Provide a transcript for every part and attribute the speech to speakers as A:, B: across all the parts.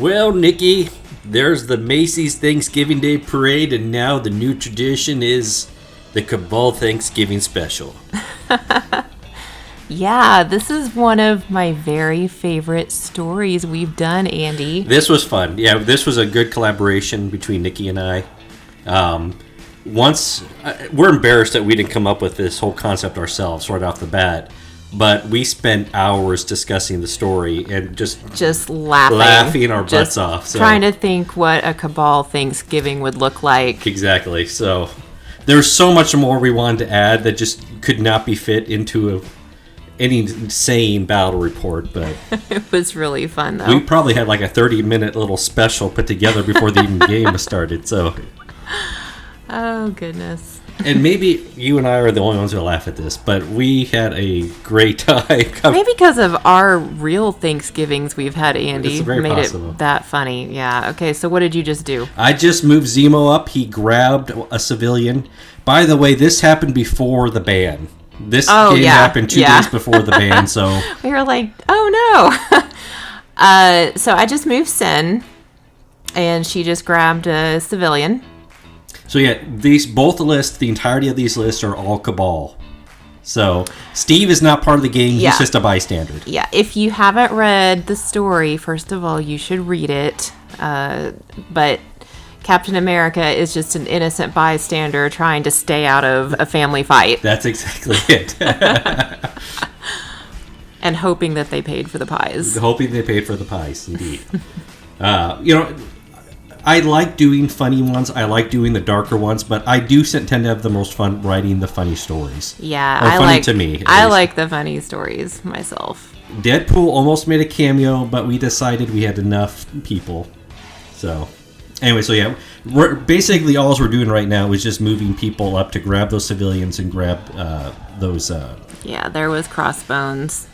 A: Well, Nikki, there's the Macy's Thanksgiving Day Parade, and now the new tradition is the Cabal Thanksgiving Special.
B: Yeah, this is one of my very favorite stories we've done, Andy.
A: This was fun. Yeah, this was a good collaboration between Nikki and I. We're embarrassed that we didn't come up with this whole concept ourselves right off the bat, but we spent hours discussing the story and just laughing our butts off. So.
B: Trying to think what a Cabal Thanksgiving would look like.
A: Exactly. So there's so much more we wanted to add that just could not be fit into any sane battle report, but
B: it was really fun though.
A: We probably had like a 30-minute little special put together before the even game started. So,
B: oh goodness!
A: And maybe you and I are the only ones who laugh at this, but we had a great time.
B: Maybe because of our real Thanksgivings we've had, Andy,
A: it's very
B: made
A: possible.
B: It that funny. Yeah. Okay. So what did you just do?
A: I just moved Zemo up. He grabbed a civilian. By the way, this happened before the ban. This game happened 2 days before the ban, so...
B: We were like, oh no! So I just moved Sin, and she just grabbed a civilian.
A: So yeah, both lists, the entirety of these lists are all Cabal. So Steve is not part of the game, he's just a bystander.
B: Yeah, if you haven't read the story, first of all, you should read it. But... Captain America is just an innocent bystander trying to stay out of a family fight.
A: That's exactly it.
B: And hoping that they paid for the pies.
A: Hoping they paid for the pies, indeed. I like doing funny ones. I like doing the darker ones, but I do tend to have the most fun writing the funny stories.
B: Yeah,
A: to me.
B: I like the funny stories myself.
A: Deadpool almost made a cameo, but we decided we had enough people. So... Anyway, so yeah, basically all we're doing right now is just moving people up to grab those civilians and grab those...
B: yeah, there was Crossbones.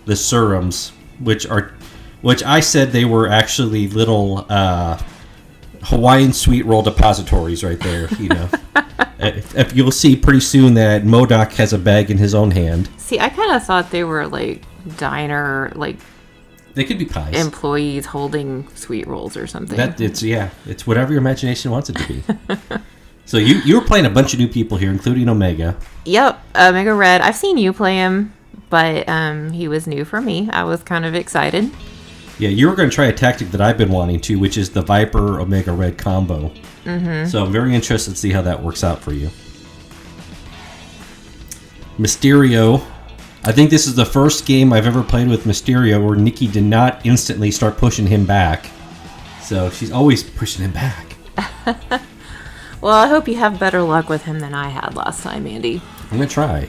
A: The serums, which I said they were actually little Hawaiian sweet roll depositories right there, you know. If you'll see pretty soon that MODOK has a bag in his own hand.
B: See, I kind of thought they were like diner, like...
A: They could be pies.
B: Employees holding sweet rolls or something.
A: It's whatever your imagination wants it to be. So you were playing a bunch of new people here, including Omega.
B: Yep, Omega Red. I've seen you play him, but he was new for me. I was kind of excited.
A: Yeah, you were going to try a tactic that I've been wanting to, which is the Viper Omega Red combo. Mm-hmm. So I'm very interested to see how that works out for you. Mysterio. I think this is the first game I've ever played with Mysterio where Nikki did not instantly start pushing him back. So she's always pushing him back.
B: Well, I hope you have better luck with him than I had last time, Andy.
A: I'm going to try.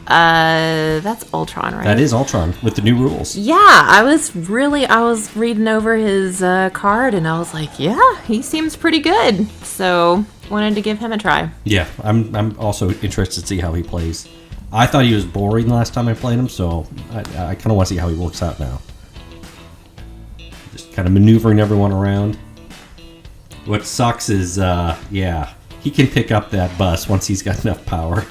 B: That's Ultron, right?
A: That is Ultron with the new rules.
B: Yeah, I was reading over his card and I was like, yeah, he seems pretty good. So, wanted to give him a try.
A: Yeah, I'm also interested to see how he plays. I thought he was boring last time I played him, so I kind of want to see how he works out now. Just kind of maneuvering everyone around. What sucks is, he can pick up that bus once he's got enough power.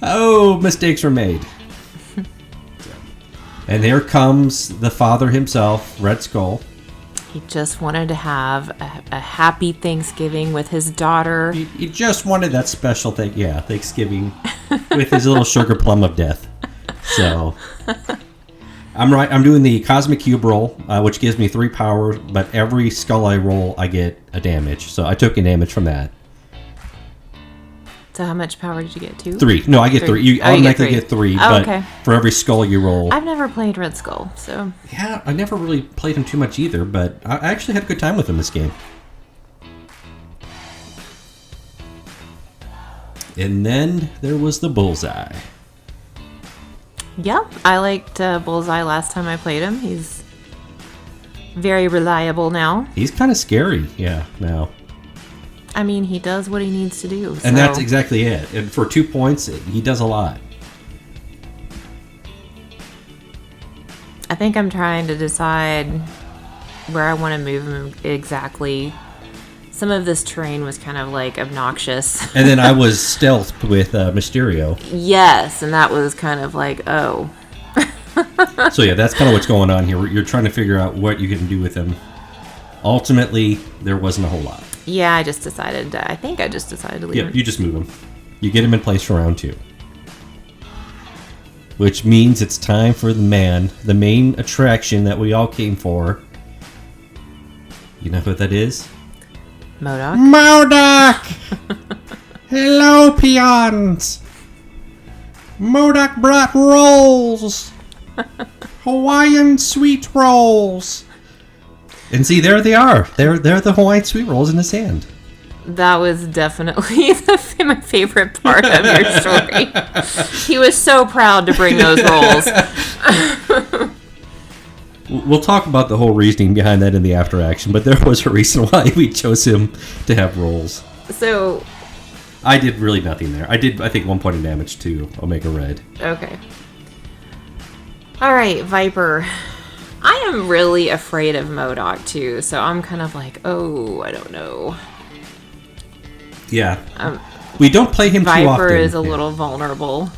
A: Oh, mistakes were made. And there comes the father himself, Red Skull.
B: He just wanted to have a happy Thanksgiving with his daughter.
A: He just wanted that special thing, Thanksgiving with his little sugar plum of death. So, I'm doing the Cosmic Cube roll, which gives me 3 power, but every skull I roll, I get a damage. So I took a damage from that.
B: So how much power did you get? 2?
A: 3. No, I get 3. You automatically get 3, but
B: okay.
A: For every skull you roll.
B: I've never played Red Skull, so...
A: Yeah, I never really played him too much either, but I actually had a good time with him this game. And then there was the Bullseye.
B: Yep, I liked Bullseye last time I played him. He's very reliable now.
A: He's kind of scary, now.
B: I mean, he does what he needs to do.
A: And that's exactly it. And for 2 points, he does a lot.
B: I think I'm trying to decide where I want to move him exactly. Some of this terrain was kind of like obnoxious.
A: And then I was stealthed with Mysterio.
B: Yes, and that was kind of like, oh.
A: So yeah, that's kind of what's going on here. You're trying to figure out what you can do with him. Ultimately, there wasn't a whole lot.
B: Yeah, I just decided to leave him.
A: Yep, you just move him. You get him in place for round 2. Which means it's time for the main attraction that we all came for. You know what that is?
B: MODOK.
A: MODOK! Hello, peons! MODOK brought rolls! Hawaiian sweet rolls! And see, there they are. They're the Hawaiian sweet rolls in his hand.
B: That was definitely my favorite part of your story. He was so proud to bring those rolls.
A: We'll talk about the whole reasoning behind that in the after action, but there was a reason why we chose him to have rolls.
B: So...
A: I did really nothing there. I think, 1 point of damage to Omega Red.
B: Okay. Alright, Viper. I am really afraid of MODOK, too, so I'm kind of like, oh, I don't know.
A: Yeah. We don't play him too often.
B: Viper is a little vulnerable,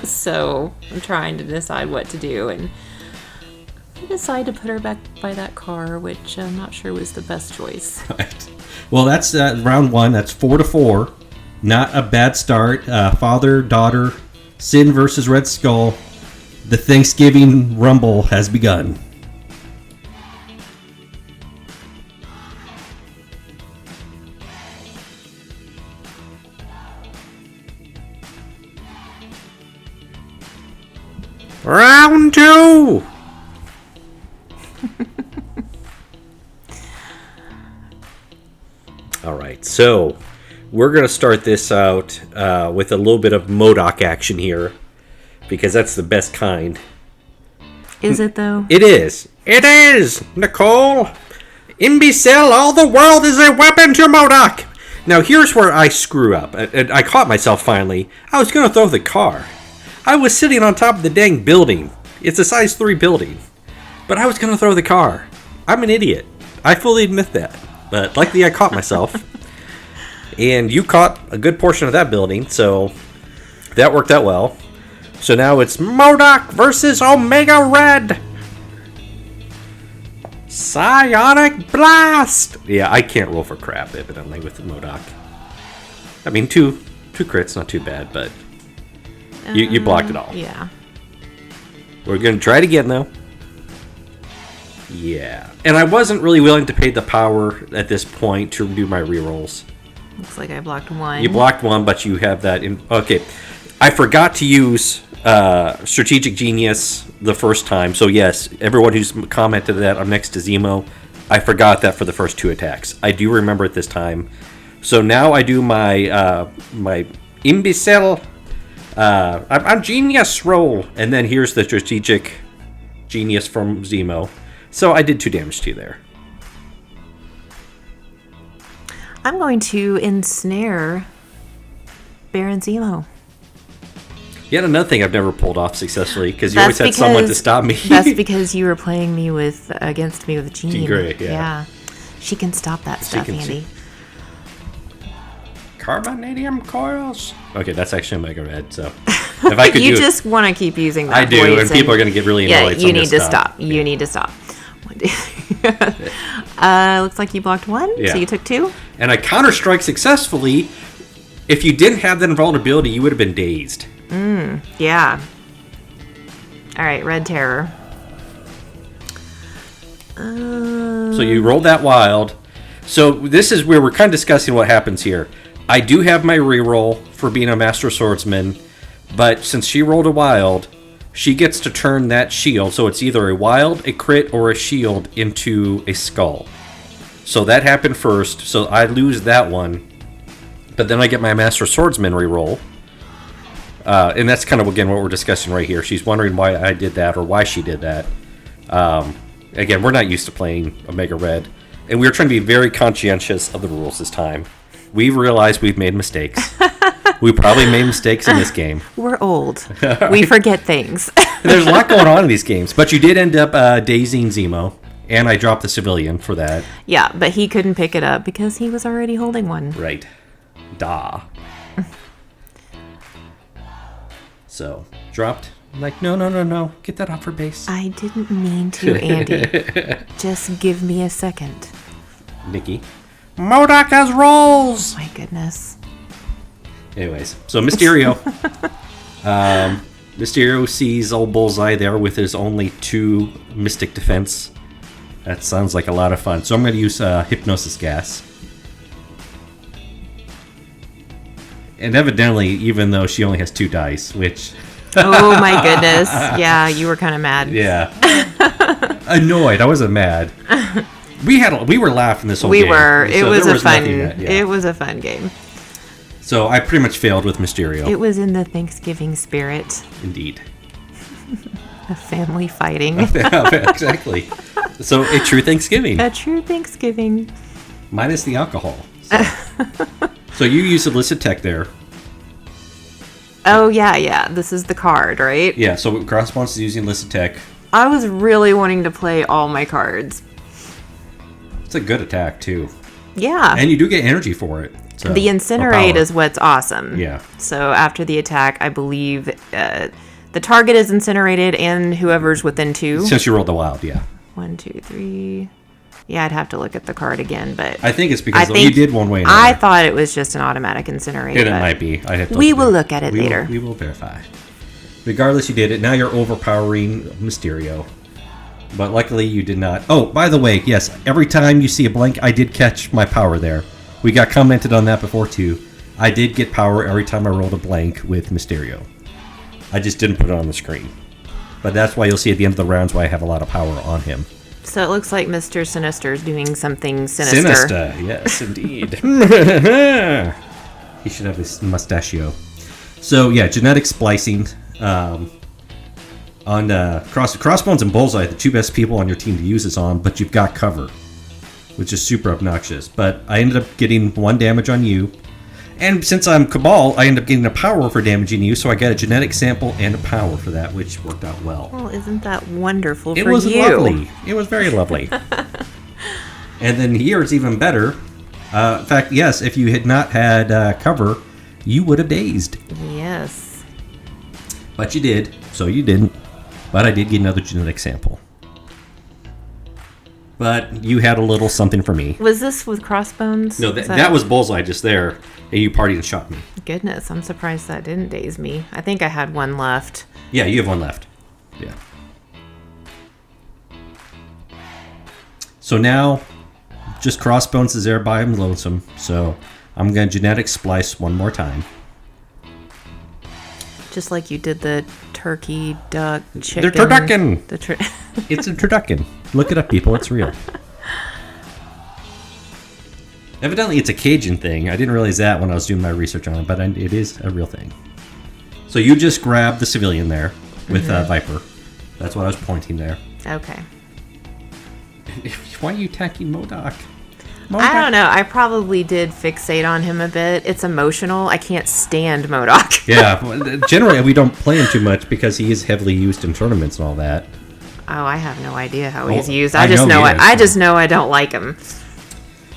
B: so I'm trying to decide what to do, and I decided to put her back by that car, which I'm not sure was the best choice.
A: Right. Well, that's round 1. That's 4-4. Not a bad start. Father, daughter, Sin versus Red Skull. The Thanksgiving Rumble has begun. Round 2! Alright, so we're going to start this out with a little bit of MODOK action here, because that's the best kind.
B: Is it, though?
A: It is. It is, Nicole. Imbecile, all the world is a weapon to MODOK. Now, here's where I screw up. I caught myself finally. I was going to throw the car. I was sitting on top of the dang building. It's a size 3 building. But I was going to throw the car. I'm an idiot. I fully admit that. But luckily I caught myself. And you caught a good portion of that building, so that worked out well. So now it's MODOK versus Omega Red. Psionic Blast! Yeah, I can't roll for crap, evidently, with the MODOK. I mean, two crits, not too bad, but you blocked it all.
B: Yeah.
A: We're going to try it again, though. Yeah. And I wasn't really willing to pay the power at this point to do my rerolls.
B: Looks like I blocked 1.
A: You blocked 1, but you have that in... Okay. I forgot to use Strategic Genius the first time. So, yes, everyone who's commented that I'm next to Zemo, I forgot that for the first 2 attacks. I do remember it this time. So now I do my my Imbecile... I'm Genius roll. And then here's the Strategic Genius from Zemo. So I did 2 damage to you there.
B: I'm going to ensnare Baron Zemo.
A: Yet another thing I've never pulled off successfully, because you always had someone to stop me.
B: That's because you were playing me against me with Jean.
A: Jean Grey, yeah.
B: She can stop that stuff, Andy.
A: Carbonadium coils. Okay, that's actually Omega Red, so if I could
B: you just want to keep using that
A: I do, and people are going to get really annoyed.
B: Yeah, you need to stop. You need to stop. Looks like you blocked 1, so you took 2.
A: And I counter-strike successfully. If you didn't have that invulnerability, you would have been dazed.
B: Yeah. Alright, Red Terror.
A: So you rolled that wild. So this is where we're kind of discussing what happens here. I do have my reroll for being a Master Swordsman, but since she rolled a wild, she gets to turn that shield, so it's either a wild, a crit, or a shield into a skull. So that happened first, so I lose that one. But then I get my Master Swordsman reroll. And that's kind of, again, what we're discussing right here. She's wondering why I did that, or why she did that. Again, we're not used to playing Omega Red. And we were trying to be very conscientious of the rules this time. We've realized we've made mistakes. We probably made mistakes in this game.
B: We're old. We forget things.
A: There's a lot going on in these games. But you did end up dazing Zemo. And I dropped the civilian for that.
B: Yeah, but he couldn't pick it up because he was already holding one.
A: Right. Da. So, dropped I'm like, no. Get that off her base.
B: I didn't mean to, Andy. Just give me a second.
A: Nikki. MODOK has rolls!
B: My goodness.
A: Anyways, so Mysterio. Mysterio sees old Bullseye there with his only 2 Mystic Defense. That sounds like a lot of fun. So I'm going to use Hypnosis Gas. And evidently, even though she only has 2 dice, which...
B: Oh my goodness. Yeah, you were kind of mad.
A: Yeah. Annoyed. I wasn't mad. We were laughing this whole game.
B: We were. It
A: So
B: was
A: there
B: a fun.
A: yeah.
B: It was a fun game.
A: So I pretty much failed with Mysterio.
B: It was in the Thanksgiving spirit.
A: Indeed.
B: The family fighting.
A: Yeah, exactly. So a true Thanksgiving.
B: A true Thanksgiving.
A: Minus the alcohol. So you use illicit tech there.
B: Oh, yeah. This is the card, right?
A: Yeah, so Crossbones is using illicit tech.
B: I was really wanting to play all my cards.
A: It's a good attack, too.
B: Yeah.
A: And you do get energy for it. So,
B: the Incinerate is what's awesome.
A: Yeah.
B: So after the attack, I believe the target is incinerated and whoever's within 2.
A: Since you rolled the wild, yeah.
B: 1, 2, 3. Yeah, I'd have to look at the card again, but
A: I think it's because you did one way.
B: I thought it was just an automatic incinerate.
A: And it might be.
B: We will look at it later.
A: We will verify. Regardless, you did it. Now you're overpowering Mysterio. But luckily, you did not. Oh, by the way, yes. Every time you see a blank, I did catch my power there. We got commented on that before too. I did get power every time I rolled a blank with Mysterio. I just didn't put it on the screen. But that's why you'll see at the end of the rounds why I have a lot of power on him.
B: So it looks like Mr. Sinister is doing something sinister.
A: Sinister, yes, indeed. He should have his mustachio. So, yeah, genetic splicing. On Crossbones and Bullseye, the 2 best people on your team to use this on, but you've got cover, which is super obnoxious. But I ended up getting 1 damage on you. And since I'm Cabal, I ended up getting a power for damaging you, so I got a genetic sample and a power for that, which worked out well.
B: Well, isn't that wonderful for you?
A: It was lovely. It was very lovely. And then here it's even better. In fact, yes, if you had not had cover, you would have dazed.
B: Yes.
A: But you did, so you didn't. But I did get another genetic sample. But you had a little something for me.
B: Was this with Crossbones?
A: No, that was Bullseye just there, and you partied and shot me.
B: Goodness, I'm surprised that didn't daze me. I think I had 1 left.
A: Yeah, you have 1 left. Yeah. So now, just Crossbones is there by him lonesome, so I'm going to genetic splice 1 more time.
B: Just like you did the turkey, duck, chicken.
A: They're turducken!
B: It's
A: a turducken. Look it up, people. It's real. Evidently, it's a Cajun thing. I didn't realize that when I was doing my research on it, but it is a real thing. So you just grabbed the civilian there with Viper. That's what I was pointing there.
B: Okay.
A: Why are you attacking MODOK?
B: I don't know. I probably did fixate on him a bit. It's emotional. I can't stand MODOK.
A: Yeah. Generally, we don't play him too much because he is heavily used in tournaments and all that.
B: Oh, I have no idea how he's used. I just know I don't like him.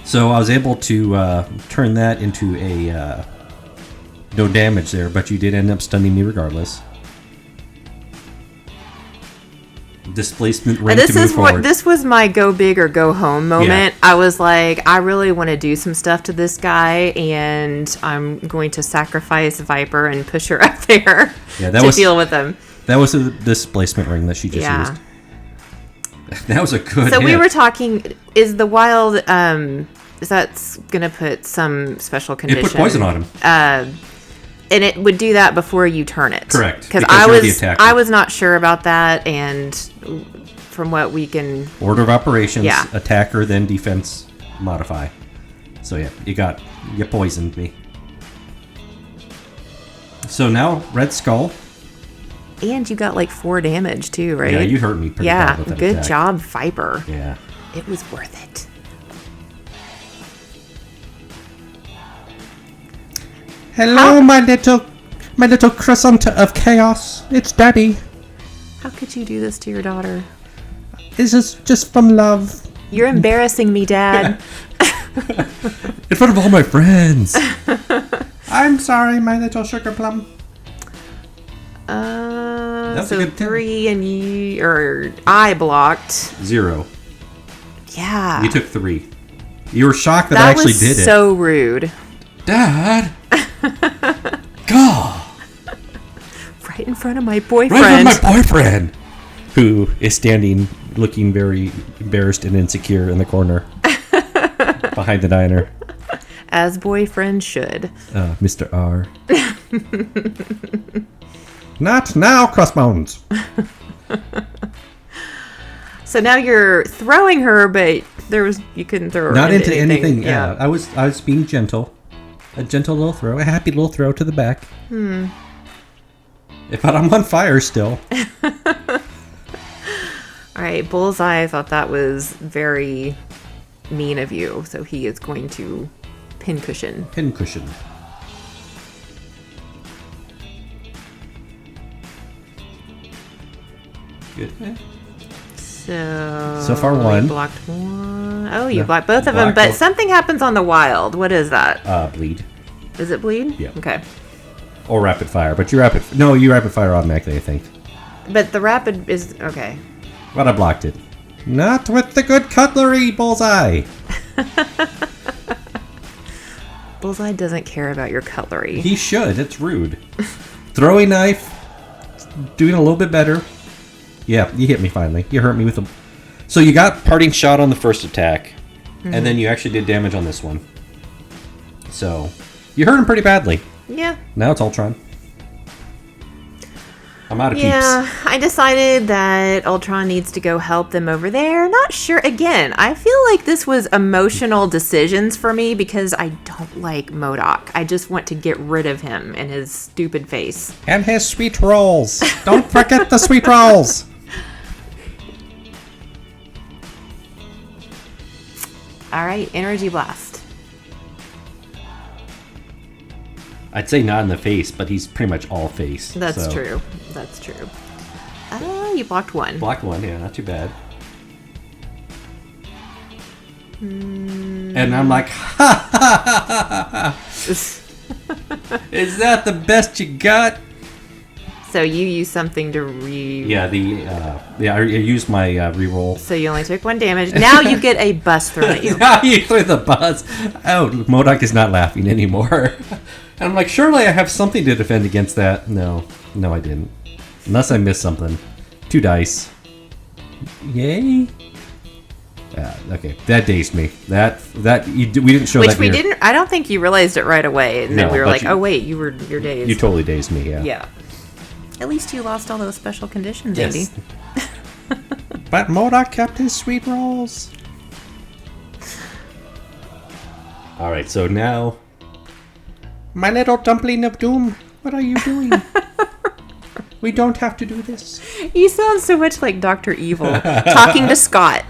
A: So I was able to turn that into a no damage there, but you did end up stunning me regardless. Displacement ring to move forward.
B: This was my go big or go home moment. Yeah. I was like, I really want to do some stuff to this guy, and I'm going to sacrifice Viper and push her up there to deal with him.
A: That was a displacement ring that she just used. That was a good
B: So
A: hit.
B: We were talking, is the wild, is that's going to put some special condition?
A: It put poison on him.
B: And it would do that before you turn it.
A: Correct.
B: Because I was not sure about that, and from what we can...
A: Order of operations, attacker, then defense, modify. So yeah, you poisoned me. So now, Red Skull.
B: And you got like 4 damage too, right?
A: Yeah, you hurt me pretty bad with that
B: good
A: attack.
B: Job, Viper.
A: Yeah.
B: It was worth it.
A: Hello, my little crescent of chaos. It's Daddy.
B: How could you do this to your daughter?
A: This is just from love.
B: You're embarrassing me, Dad.
A: In front of all my friends. I'm sorry, my little sugar plum. That's a
B: so
A: good
B: 3 and I blocked
A: 0.
B: Yeah.
A: You took 3. You were shocked that I actually did it.
B: That was so rude.
A: Dad. God.
B: Right in front of my boyfriend.
A: Right in front of my boyfriend, who is standing, looking very embarrassed and insecure in the corner behind the diner.
B: As boyfriend should.
A: Mr. R. Not now, Crossbones.
B: So now you're throwing her, but you couldn't throw her
A: Not into anything.
B: Yeah.
A: I was being gentle. A gentle little throw, a happy little throw to the back. But I'm on fire still.
B: All right, Bullseye, I thought that was very mean of you, so he is going to pincushion.
A: Pincushion. Good.
B: So
A: far one.
B: Blocked one. Oh, you blocked both of them, but something happens on the wild. What is that?
A: Bleed.
B: Is it bleed?
A: Yeah.
B: Okay.
A: Or rapid fire, but you rapid fire automatically, I think.
B: But the rapid is okay.
A: But I blocked it. Not with the good cutlery, Bullseye.
B: Bullseye doesn't care about your cutlery.
A: He should. It's rude. Throwing knife. Doing a little bit better. Yeah, you hit me finally. You hurt me with a... So you got parting shot on the first attack. And then you actually did damage on this one. So, you hurt him pretty badly.
B: Yeah.
A: Now it's Ultron. I'm out of
B: Yeah,
A: peeps.
B: I decided that Ultron needs to go help them over there. Not sure. Again, I feel like this was emotional decisions for me because I don't like MODOK. I just want to get rid of him and his stupid face.
A: And his sweet rolls. Don't forget the sweet rolls.
B: All right, Energy Blast.
A: I'd say not in the face, but he's pretty much all face.
B: That's true. That's true. You blocked one.
A: Blocked one, yeah, not too bad. And I'm like, ha ha ha ha ha. Is that the best you got?
B: So you used something to
A: Yeah, I used my reroll.
B: So you only took 1 damage. Now you get a bus thrown at you.
A: Now you threw the buzz. Oh, MODOK is not laughing anymore. And I'm like, surely I have something to defend against that. No, I didn't. Unless I missed something. 2 dice. Yay. Okay, that dazed me. We didn't show
B: Which
A: that.
B: we didn't. I don't think you realized it right away, and then we were like, "Oh wait, you're dazed."
A: You totally dazed me. Yeah.
B: Yeah. At least you lost all those special conditions,
A: Yes.
B: Andy.
A: But MODOK kept his sweet rolls. All right, so now, my little dumpling of doom. What are you doing? We don't have to do this.
B: You sound so much like Dr. Evil talking to Scott.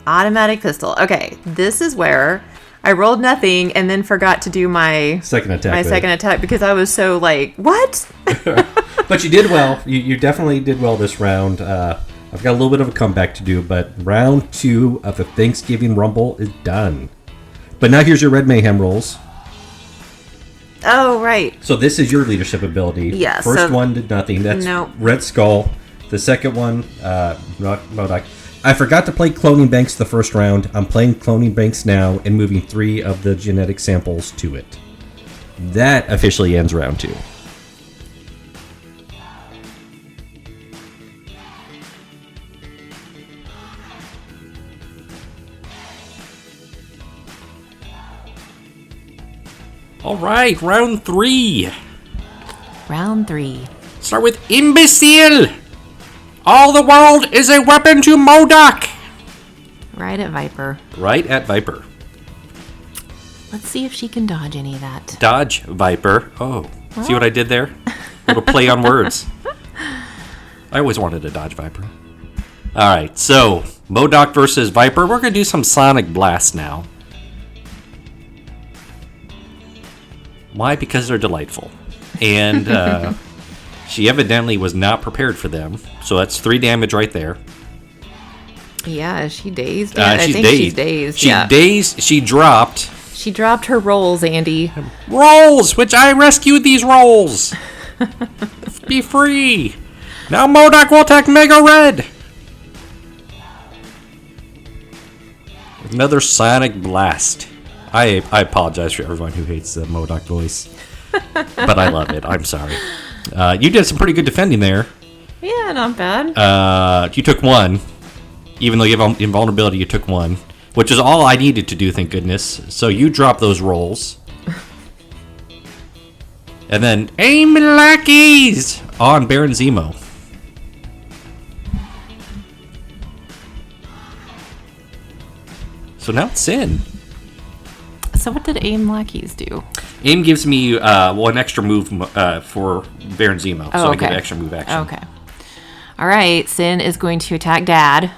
B: Automatic pistol. Okay, this is where I rolled nothing and then forgot to do my
A: second attack.
B: Second attack because I was so like, what?
A: But you did well. You definitely did well this round. I've got a little bit of a comeback to do, but round 2 of the Thanksgiving Rumble is done. But now here's your Red Mayhem rolls.
B: Oh, right.
A: So this is your leadership ability.
B: Yeah.
A: First one did nothing. That's Red Skull. The second one, MODOK. I forgot to play Cloning Banks the first round. I'm playing Cloning Banks now and moving 3 of the genetic samples to it. That officially ends round 2.
C: All right, round 3.
B: Round 3.
C: Start with Imbecile. All the world is a weapon to MODOK.
B: Right at Viper.
A: Right at Viper.
B: Let's see if she can dodge any of that.
C: Dodge Viper. Oh, see what I did there? Little play on words. I always wanted to dodge Viper. All right, so MODOK versus Viper. We're going to do some Sonic Blast now. Why? Because they're delightful. And she evidently was not prepared for them. So that's 3 damage right there.
B: Yeah, is she dazed?
C: She's
B: I think
C: dazed.
B: she's dazed.
C: She dazed. She dropped.
B: She dropped her rolls, Andy.
C: Rolls, which I rescued these rolls. Be free. Now MODOK will attack Mega Red. Another Sonic Blast. I apologize for everyone who hates the MODOK voice. But I love it. I'm sorry. You did some pretty good defending there.
B: Yeah, not bad.
C: You took one. Even though you have invulnerability, you took one. Which is all I needed to do, thank goodness. So you drop those rolls. And then, aim lackeys on Baron Zemo. So now it's Sin.
B: So what did aim lackeys do?
C: Aim gives me an extra move for Baron Zemo. So I get an extra move action.
B: Okay. All right, Sin is going to attack Dad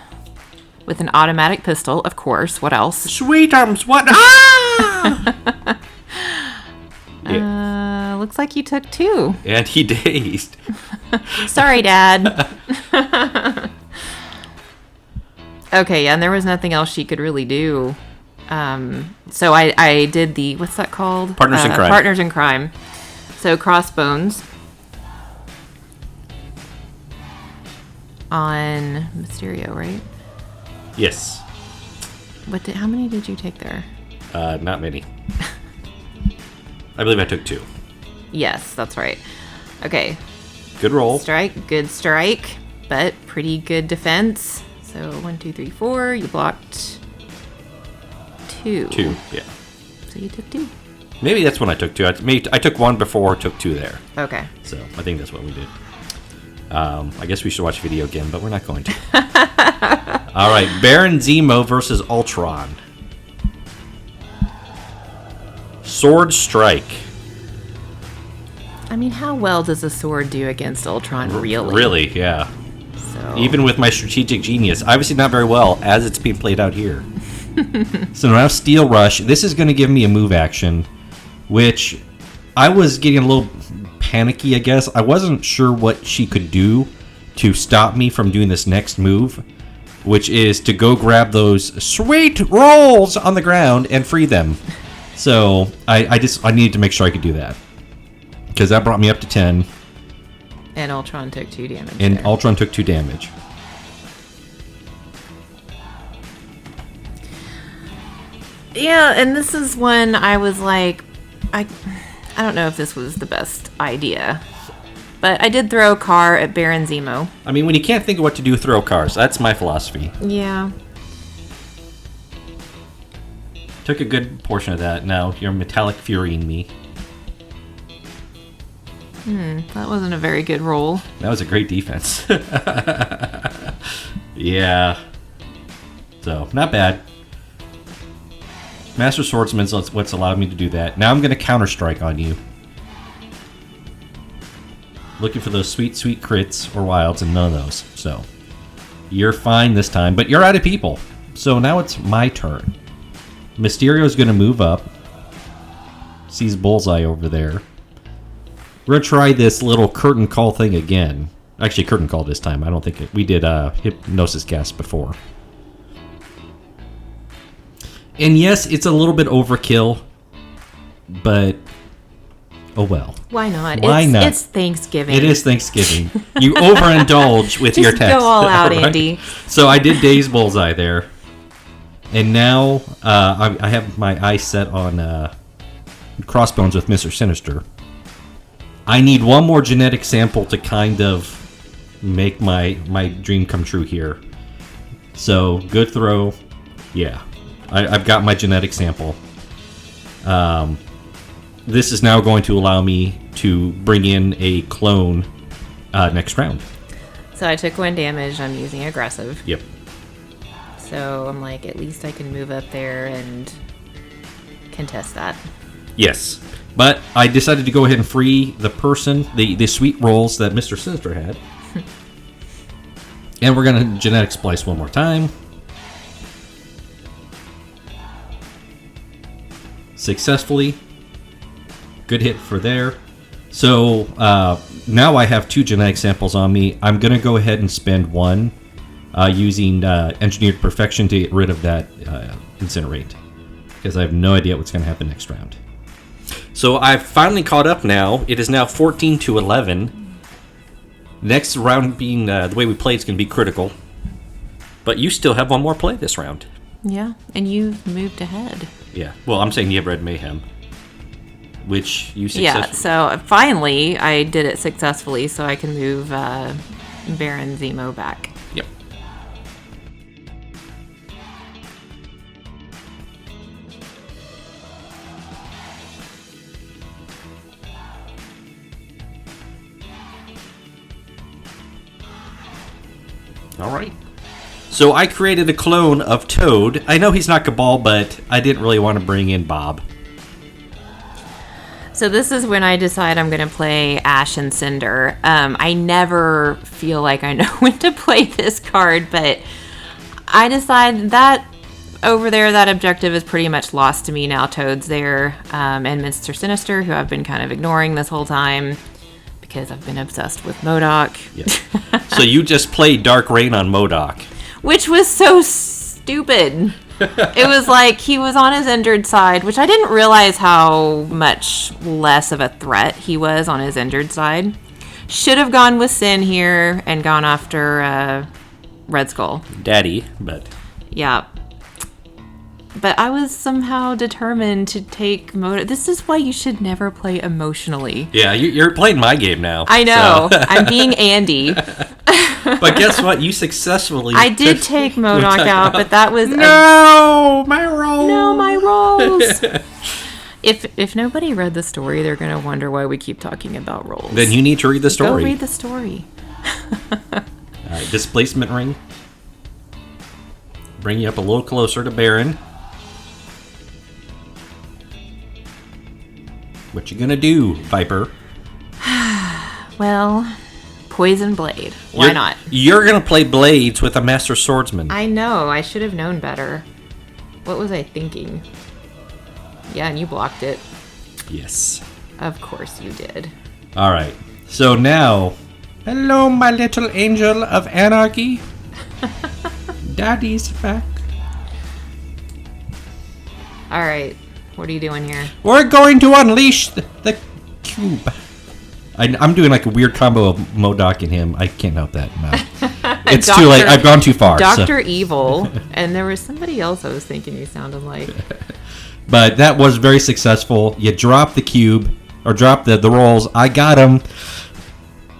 B: with an automatic pistol, of course. What else?
C: Sweet arms, what? Ah!
B: Looks like you took 2.
C: And he dazed.
B: Sorry, Dad. Okay, yeah, and there was nothing else she could really do. So I did the, what's that called?
C: Partners in Crime.
B: Partners in Crime. So Crossbones on Mysterio, right?
C: Yes.
B: How many did you take there?
C: Not many. I believe I took 2.
B: Yes, that's right. Okay.
C: Good roll.
B: Strike, good strike, but pretty good defense. So 1, 2, 3, 4. You blocked 2.
C: 2, yeah.
B: So you took 2.
C: Maybe that's when I took 2. I took 1 before, took 2 there.
B: Okay.
C: So I think that's what we did. I guess we should watch the video again, but we're not going to. All right, Baron Zemo versus Ultron. Sword Strike.
B: I mean, how well does a sword do against Ultron, really?
C: Really, yeah.
B: So
C: Even with my strategic genius. Obviously not very well, as it's being played out here. So now Steel Rush. This is going to give me a move action, which I was getting a little panicky, I guess. I wasn't sure what she could do to stop me from doing this next move, which is to go grab those sweet rolls on the ground and free them. So I needed to make sure I could do that, because that brought me up to 10.
B: And Ultron took 2 damage.
C: And
B: there.
C: Ultron took 2 damage.
B: Yeah, and this is when I was like, I don't know if this was the best idea. But I did throw a car at Baron Zemo.
C: I mean, when you can't think of what to do, throw cars. That's my philosophy.
B: Yeah.
C: Took a good portion of that. Now you're metallic furying me.
B: That wasn't a very good roll.
C: That was a great defense. Yeah. So, not bad. Master Swordsman's what's allowed me to do that. Now I'm going to counter-strike on you. Looking for those sweet, sweet crits or wilds, and none of those. So, you're fine this time, but you're out of people. So now it's my turn. Mysterio's going to move up. Sees Bullseye over there. We're going to try this little curtain call thing again. Actually, curtain call this time. I don't think we did Hypnosis Cast before. And yes, it's a little bit overkill, but oh well.
B: Why not?
C: Why not?
B: It's Thanksgiving.
C: It is Thanksgiving. You overindulge with your text.
B: Go all out,
C: Right?
B: Andy.
C: So I did Daze Bullseye there. And now I have my eyes set on Crossbones with Mr. Sinister. I need one more genetic sample to kind of make my dream come true here. So, good throw. Yeah. I've got my genetic sample. This is now going to allow me to bring in a clone next round.
B: So I took 1 damage. I'm using aggressive.
C: Yep.
B: So I'm like, at least I can move up there and contest that.
C: Yes. But I decided to go ahead and free the person, the sweet rolls that Mr. Sinister had. And we're going to genetic splice one more time. Successfully. Good hit for there. So now I have 2 genetic samples on me. I'm going to go ahead and spend 1 using Engineered Perfection to get rid of that Incinerate.
A: because I have no idea what's going to happen next round.
C: So I've finally caught up now. It is now 14-11. Next round being the way we play is going to be critical. But you still have one more play this round.
B: Yeah, and you've moved ahead.
C: Yeah. Well, I'm saying you have Red Mayhem, which you successfully...
B: Yeah, so finally I did it successfully, so I can move Baron Zemo back.
C: Yep. All right. So I created a clone of Toad. I know he's not Cabal, but I didn't really want to bring in Bob.
B: So this is when I decide I'm going to play Ash and Cinder. I never feel like I know when to play this card, but I decide that over there, that objective is pretty much lost to me now. Toad's there, and Mr. Sinister, who I've been kind of ignoring this whole time because I've been obsessed with MODOK.
C: Yeah. So you just played Dark Rain on MODOK.
B: Which was so stupid. It was like he was on his injured side, which I didn't realize how much less of a threat he was on his injured side. Should have gone with Sin here and gone after Red Skull.
C: Daddy, but...
B: Yeah. But I was somehow determined to take This is why you should never play emotionally.
C: Yeah, you're playing my game now.
B: I know.
C: So.
B: I'm being Andy.
C: But guess what? You successfully...
B: I did take MODOK out, but that was...
C: My rolls!
B: No, my rolls! If nobody read the story, they're going to wonder why we keep talking about rolls.
C: Then you need to read the story.
B: Go read the story.
C: Alright, displacement ring. Bring you up a little closer to Baron. What you gonna do, Viper?
B: Well, Poison Blade. Why not?
C: You're gonna play Blades with a Master Swordsman.
B: I know. I should have known better. What was I thinking? Yeah, and you blocked it.
C: Yes.
B: Of course you did.
C: Alright. So now... Hello, my little angel of anarchy. Daddy's back.
B: Alright. What are you doing here?
C: We're going to unleash the cube. I'm doing like a weird combo of MODOK and him. I can't help that. No. It's too late. I've gone too far.
B: Dr. Evil. And there was somebody else I was thinking you sounded like.
C: But that was very successful. You dropped the cube. Or dropped the rolls. I got him.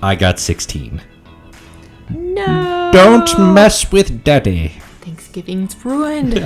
C: I got 16.
B: No.
C: Don't mess with Daddy.
B: Thanksgiving's ruined.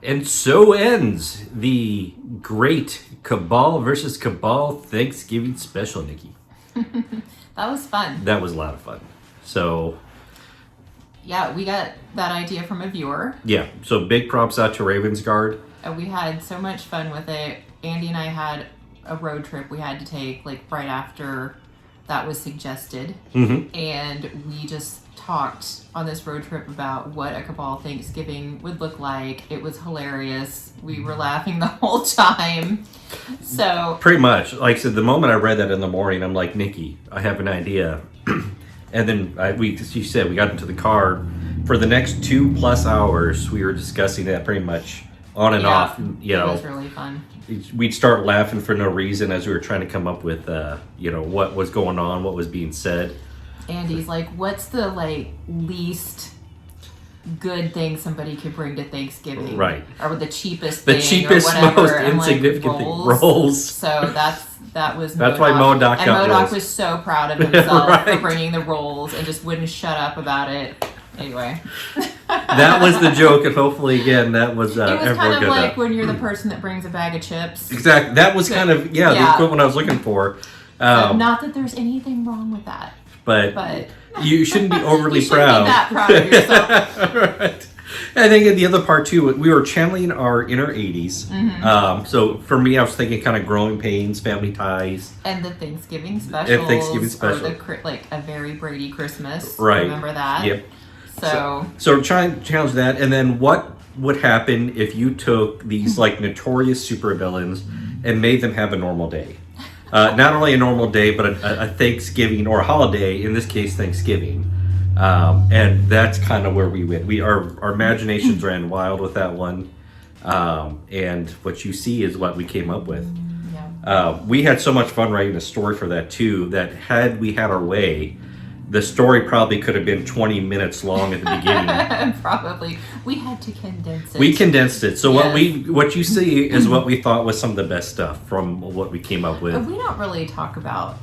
C: And so ends the great Cabal versus Cabal Thanksgiving special, Nikki.
B: That was fun.
C: That was a lot of fun. So...
B: Yeah, we got that idea from a viewer.
C: Yeah, so big props out to Ravensguard.
B: We had so much fun with it. Andy and I had a road trip we had to take like right after that was suggested.
C: Mm-hmm.
B: And we just talked on this road trip about what a Cabal Thanksgiving would look like. It was hilarious. We were laughing the whole time. So
C: pretty much, like I said, the moment I read that in the morning, I'm like, Nikki, I have an idea. And then you said we got into the car. For the next 2+ hours, we were discussing that pretty much on and off. You know,
B: it was really fun.
C: We'd start laughing for no reason as we were trying to come up with, what was going on, what was being said.
B: Andy's like, what's the least good thing somebody could bring to Thanksgiving?
C: Right.
B: Or the cheapest
C: The
B: thing
C: cheapest,
B: or whatever.
C: most
B: And
C: insignificant thing.
B: rolls.
C: Rolls.
B: So that was
C: That's why MODOK
B: And
C: got
B: MODOK
C: rolls.
B: was so proud of himself
C: Right.
B: for bringing the rolls and just wouldn't shut up about it. Anyway.
C: That was the joke, and hopefully, again, that was
B: it was
C: everyone
B: kind of
C: good
B: like
C: enough.
B: when you're the person that brings a bag of chips.
C: Exactly. That was kind of, the equivalent I was looking for.
B: Not that there's anything wrong with that.
C: But you shouldn't be overly
B: you
C: proud.
B: Shouldn't be that proud of yourself.
C: Right. I think the other part too, we were channeling our inner 80s.
B: Mm-hmm.
C: So for me, I was thinking kind of growing pains, family ties,
B: and the Thanksgiving specials. Or a very Brady Christmas.
C: Right.
B: Remember that?
C: Yep.
B: So
C: try and challenge that, and then what would happen if you took these notorious supervillains and made them have a normal day? Not only a normal day, but a Thanksgiving or a holiday. In this case, Thanksgiving. And that's kind of where we went. Our imaginations ran wild with that one, and what you see is what we came up with. We had so much fun writing a story for that too. That had we had our way, the story probably could have been 20 minutes long at the beginning.
B: Probably. We had to condense it.
C: We condensed it. So
B: Yes.
C: what you see is what we thought was some of the best stuff from what we came up with.
B: We don't really talk about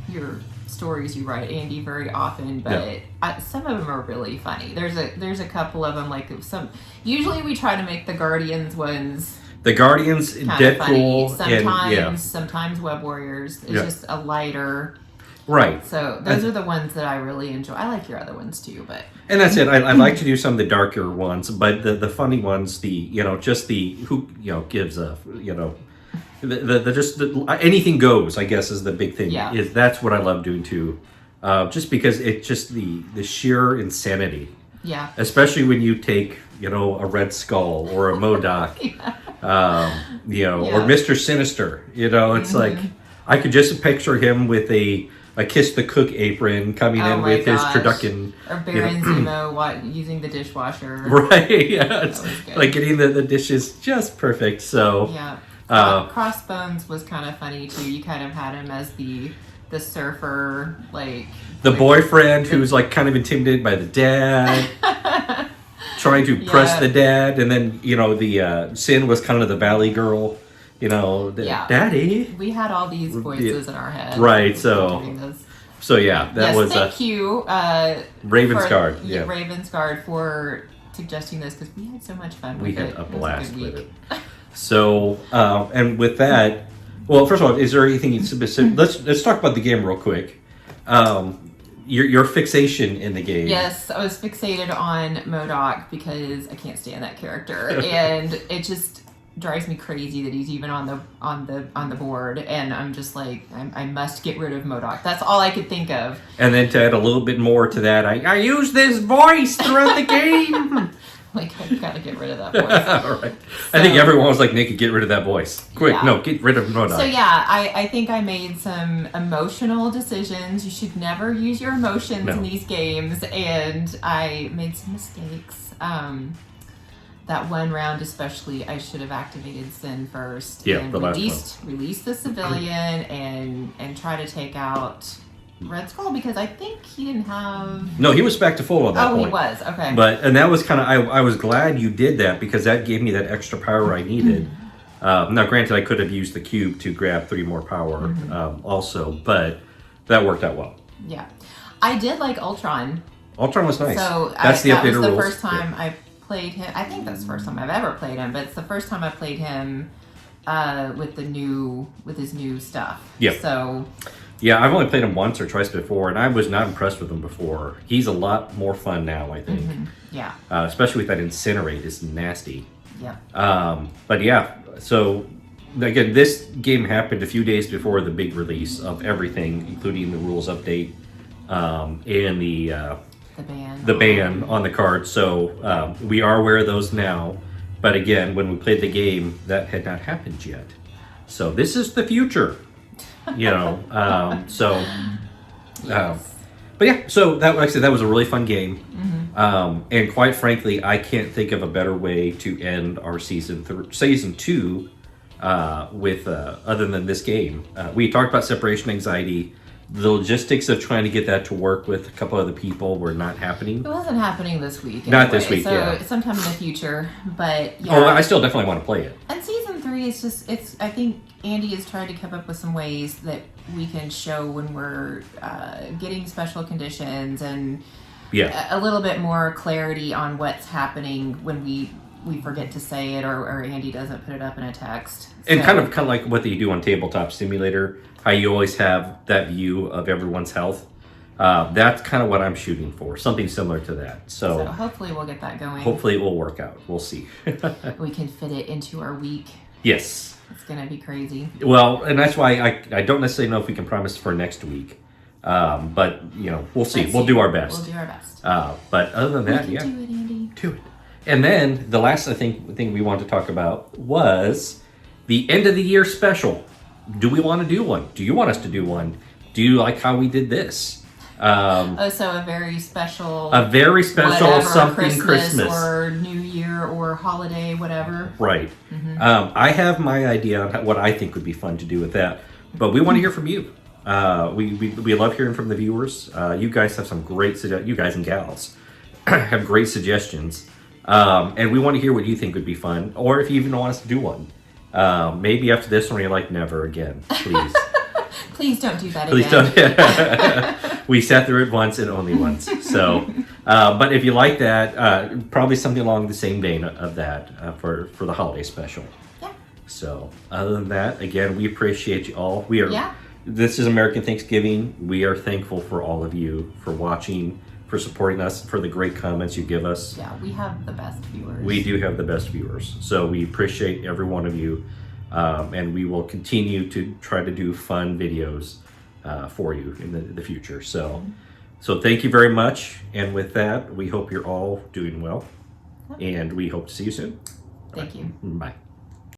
B: your stories you write, Andy, very often, but some of them are really funny. There's a couple of them, usually we try to make the Guardians ones
C: The Guardians,
B: kind of
C: Deadpool,
B: funny. Sometimes Web Warriors. It's just a lighter.
C: Right.
B: So those are the ones that I really enjoy. I like your other ones too, but.
C: And that's it. I like to do some of the darker ones, but the funny ones, who gives a anything goes, I guess, is the big thing.
B: Yeah.
C: That's what I love doing too, just because it's just the sheer insanity.
B: Yeah.
C: Especially when you take a Red Skull or a MODOK, or Mr. Sinister. It's like I could just picture him with a Kiss the Cook apron coming in with his turducken.
B: Or Baron Zemo using the dishwasher.
C: Right, yeah. It's like getting the dishes just perfect. So
B: yeah. Crossbones was kind of funny too. You kind of had him as the surfer,
C: the boyfriend who's kind of intimidated by the dad, trying to press the dad, and then the Sin was kind of the valley girl. Daddy.
B: We had all these voices in our head.
C: Right, so that was
B: thank you,
C: Ravensguard.
B: Ravensguard for suggesting this because we had so much fun with it.
C: We had a blast with it.
B: it.
C: So, and with that, well, first of all, is there anything specific? Let's talk about the game real quick. Your fixation in the game.
B: Yes, I was fixated on MODOK because I can't stand that character, and it just drives me crazy that he's even on the board, and I'm just like, I must get rid of MODOK. That's all I could think of.
C: And then to add a little bit more to that, I use this voice throughout the game.
B: I gotta get rid of that voice.
C: All right. I think everyone was like, Nikki, get rid of that voice. Quick, no, get rid of MODOK.
B: So I think I made some emotional decisions. You should never use your emotions in these games, and I made some mistakes. That one round especially, I should have activated Sin first and released the civilian and try to take out Red Skull because I think he didn't have...
C: No, he was back to full at that point.
B: Oh, he was. Okay.
C: And that was kind of... I was glad you did that because that gave me that extra power I needed. Now, granted, I could have used the cube to grab 3 more power also, but that worked out well.
B: Yeah. I did like Ultron.
C: Ultron was nice.
B: So
C: that's the updated rules.
B: That was the first time I played him. I think that's the first time I've ever played him, but it's the first time I played him with his new stuff.
C: Yeah.
B: So...
C: Yeah, I've only played him once or twice before, and I was not impressed with him before. He's a lot more fun now, I think.
B: Yeah.
C: Especially with that Incinerate, it's nasty.
B: Yeah.
C: But yeah, so again, this game happened a few days before the big release of everything, including the rules update and the ban on the card. So we are aware of those now. But again, when we played the game, that had not happened yet. So this is the future, you know. But yeah, so that, like I said, that was a really fun game. And quite frankly, I can't think of a better way to end our season 2 with other than this game. We talked about separation anxiety. The logistics of trying to get that to work with a couple other people were not happening.
B: It wasn't happening this week.
C: Not this week,
B: so
C: yeah.
B: Sometime in the future, but yeah.
C: Oh, I still definitely want to play it.
B: And season 3 is just, I think Andy has tried to come up with some ways that we can show when we're getting special conditions and a little bit more clarity on what's happening when we forget to say it or Andy doesn't put it up in a text.
C: And kind of like what they do on Tabletop Simulator, how you always have that view of everyone's health. That's kind of what I'm shooting for, something similar to that. So
B: hopefully we'll get that going.
C: Hopefully it will work out. We'll see.
B: We can fit it into our week.
C: Yes.
B: It's going to be crazy.
C: Well, and that's why I don't necessarily know if we can promise for next week. But, you know, we'll see. We'll do our best.
B: We'll do our best.
C: But other than that,
B: do it, Andy.
C: Do it. And then the last, thing we wanted to talk about was the end of the year special. Do we want to do one? Do you want us to do one? Do you like how we did this?
B: So a very special
C: something Christmas
B: or New Year or holiday, whatever.
C: Right. I have my idea on what I think would be fun to do with that, but we want to hear from you. We love hearing from the viewers. You guys have some great you guys and gals have great suggestions, and we want to hear what you think would be fun, or if you even want us to do one. Maybe after this one, you're like, never again, please.
B: Please don't do that
C: Please
B: again.
C: Don't. We sat through it once and only once. So, but if you like that, probably something along the same vein of that for the holiday special.
B: Yeah.
C: So, other than that, again, we appreciate you all. We are. This is American Thanksgiving. We are thankful for all of you for watching, for supporting us, for the great comments you give us.
B: Yeah, we have the best viewers.
C: We do have the best viewers. So we appreciate every one of you. And we will continue to try to do fun videos for you in the future. So thank you very much. And with that, we hope you're all doing well. And we hope to see you soon.
B: Thank you.
C: Bye.